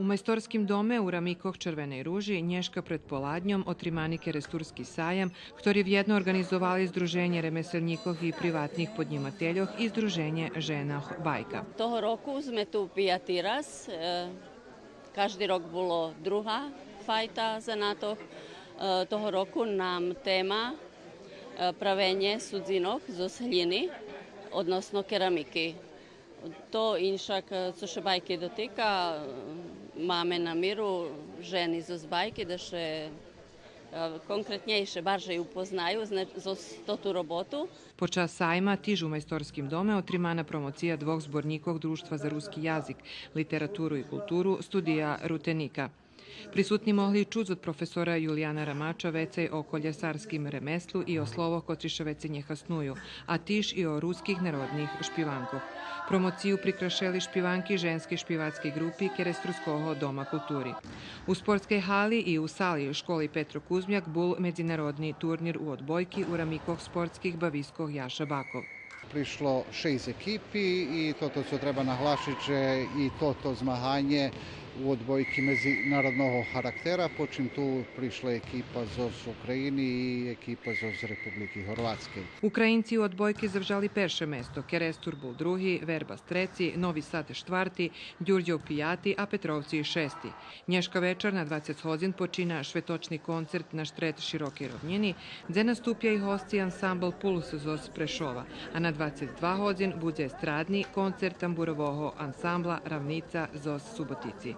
U majstorskim dome u Ramikoh Červenej Ruži nješka pred Poladnjom otrimani keresturski sajam, ktorý vjedno organizovali Združenje remeselníkov i privatnih podnimateljoh i Združenje žena Bajka. Toho roku sme tu pijatý raz. Každý rok bolo druhá fajta za NATO. Toho roku nám téma pravenje sudzinok zo sliny, odnosno keramiky. To inšak, co še bajke dotika, máme namjeru ženi zo bajke da še konkretnejše, barže upoznaju za tu robotu. Počas sajma tiž u majstorskim dome otrimana promocija dvoch zbornikov Društva za ruski jazik, literaturu i kulturu, studija Rutenika. Prisutni mohli čuti od profesora Julijana Ramača vecej o koljesarskim remeslu i o slovo kotriša vecenje hasnuju, a tiž i o ruskih narodnih špivankoh. Promociju prikrašeli špivanki ženske špivatske grupi Keresturskoho doma kulturi. U sportskej hali i u sali školi Petro Kuzmjak bul međunarodni turnir u odbojki u Ramikoh sportskih baviskoh Jaša Bakov. Prišlo 6 ekipi i toto co treba naglašiti, že i toto zmaganje u odbojki međunarodnog karaktera, počim tu prišla ekipa z Ukrajini i ekipa z Republike Hrvatske. Ukrajinci u odbojki zavžali perše mesto, Kerestur bul drugi, Verbas treci, Novi Sad štvrti, Đurđev pijati, a Petrovci šesti. Nješka večer na 20 hodin počina švetočni koncert na štret Široke rovnjini, gdje nastupja i hosti ansambl Puls z Prešova, a na 22 hodin bude estradni koncert tamburovoho ansambla Ravnica z Subotici.